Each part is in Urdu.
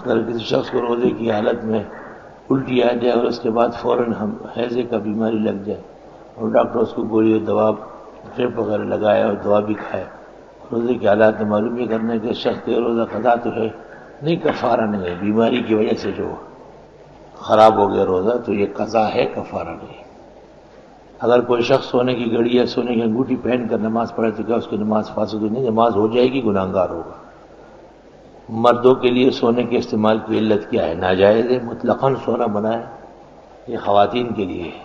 اگر کسی شخص کو روزے کی حالت میں الٹی آ جائے اور اس کے بعد فوراً ہیضے کا بیماری لگ جائے اور ڈاکٹر اس کو گولی اور دوا ڈرپ وغیرہ لگائے اور دوا بھی کھائے، روزے کے حالات میں معلوم یہ کرنا ہے کہ شخص کے روزہ قضا تو ہے نہیں، کفارہ نہیں ہے، بیماری کی وجہ سے جو خراب ہو گیا روزہ تو یہ قضا ہے، کفارہ نہیں۔ اگر کوئی شخص سونے کی گھڑی یا سونے کی انگوٹھی پہن کر نماز پڑھے تو کیا اس کی نماز فاسد نہیں؟ نماز ہو جائے گی، گناہگار ہوگا۔ مردوں کے لیے سونے کے استعمال کی علت کیا ہے؟ ناجائز ہے، مطلقاً سونا منع ہے، یہ خواتین کے لیے ہے۔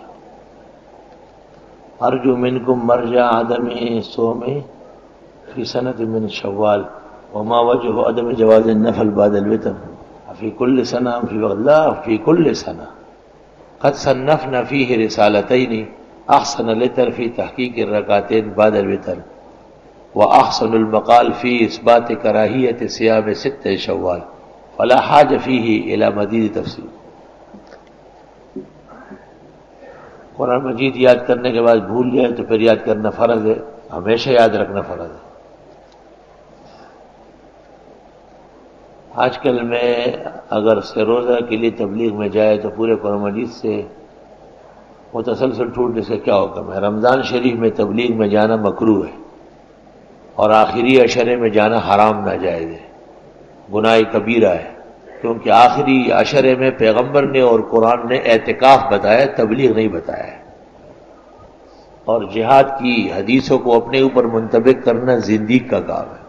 ارجو منکم مرجع عدم صوم فی سنۃ من شوال وما وجہ عدم جواز النفل بعد الوتر فی کل سنہ فی وقت لا فی کل سنہ قد صنفنا فیہ رسالتین احسن الاتر فی تحقیق الرکعتین بعد الوتر واحسن المقال فی اثبات کراہیت صیام ست شوال فلا حاج فیہ الی مزید تفصیل۔ قرآن مجید یاد کرنے کے بعد بھول جائے تو پھر یاد کرنا فرض ہے، ہمیشہ یاد رکھنا فرض ہے۔ آج کل میں اگر سے روزہ کے لیے تبلیغ میں جائے تو پورے قرآن مجید سے متسلسل ٹوٹنے سے کیا حکم ہے؟ رمضان شریف میں تبلیغ میں جانا مکروہ ہے اور آخری عشرے میں جانا حرام ناجائز ہے، گناہ کبیرہ ہے، کیونکہ آخری عشرے میں پیغمبر نے اور قرآن نے اعتکاف بتایا، تبلیغ نہیں بتایا ہے، اور جہاد کی حدیثوں کو اپنے اوپر منطبق کرنا زندیق کا کام ہے۔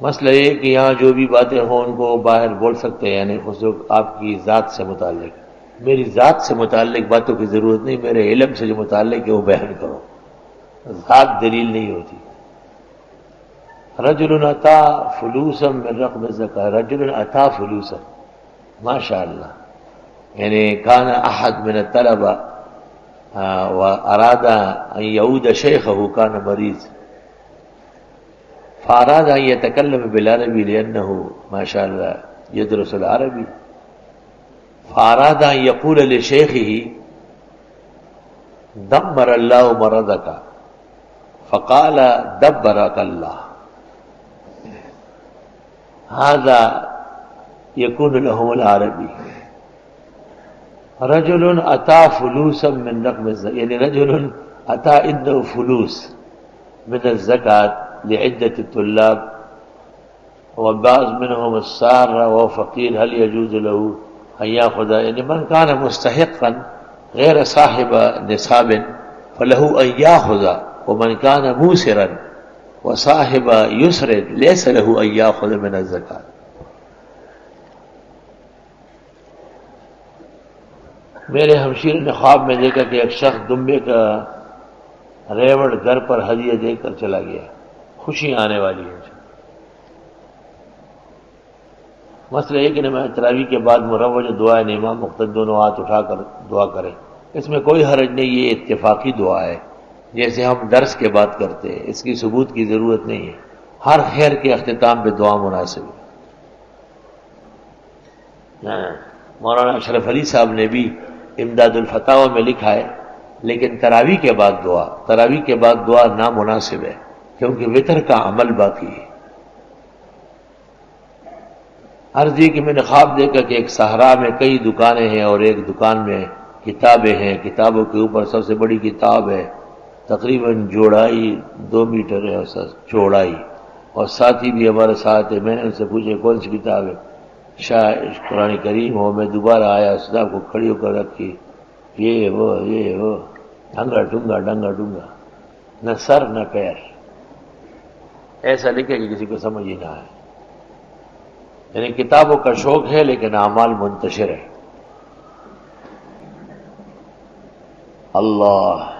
مسئلہ یہ کہ یہاں جو بھی باتیں ہوں ان کو باہر بول سکتے ہیں، یعنی خصوص آپ کی ذات سے متعلق، میری ذات سے متعلق باتوں کی ضرورت نہیں، میرے علم سے جو متعلق ہے وہ بیان کرو، ذات دلیل نہیں ہوتی۔ رجل اتا فلوسا من رقم الزکاة، رجل اتا فلوسا، ماشاء اللہ، یعنی کان احد من الطلبہ واراد ان یعود شیخه کان مریض فاراد ان يتكلم بالعربی لانه ماشاء اللہ يدرس العربی فاراد ان يقول لشیخه دمر الله مرضك فقال دبرك الله، هذا يكون لهم العربی۔ رجل اتا فلوسا من رقم الزکاة، یعنی رجل اتا عنده فلوس من الزکاة لعدة الطلاب وبعض منهم السار وهو فقير، هل يجوز له ان ياخذ؟ یعنی من كان مستحقا غير صاحب نصاب فله ان ياخذ، ومن كان موسرا وصاحب يسر ليس له ان ياخذ من الزکاة۔ میرے ہمشیر نے خواب میں دیکھا کہ ایک شخص دمبے کا ریوڑ گھر پر ہدیہ دے کر چلا گیا، خوشی آنے والی ہے۔ مسئلہ یہ کہ نماز تراویح کے بعد مروج دعا ہے، امام مقتدی دونوں ہاتھ اٹھا کر دعا کرے، اس میں کوئی حرج نہیں، یہ اتفاقی دعا ہے جیسے ہم درس کے بعد کرتے ہیں، اس کی ثبوت کی ضرورت نہیں ہے۔ ہر خیر کے اختتام پہ دعا مناسب ہے۔ مولانا اشرف علی صاحب نے بھی امداد الفتاوی میں لکھا ہے، لیکن تراویح کے بعد دعا نامناسب ہے کیونکہ وتر کا عمل باقی ہے۔ عرض یہ کہ میں نے خواب دیکھا کہ ایک صحرا میں کئی دکانیں ہیں اور ایک دکان میں کتابیں ہیں، کتابوں کے اوپر سب سے بڑی کتاب ہے، تقریباً جوڑائی 2 میٹر ہے اور چوڑائی، اور ساتھی بھی ہمارے ساتھ ہے۔ میں نے ان سے پوچھا کون سی کتاب ہے؟ شاید قرآن کریم ہو۔ میں دوبارہ آیا، صاحب کو کھڑی ہو کر رکھی، یہ وہ ڈنگا ڈونگا، نہ سر نہ پیر، ایسا لکھے کہ کسی کو سمجھ ہی نہ آئے۔ یعنی کتابوں کا شوق ہے لیکن اعمال منتشر ہے۔ اللہ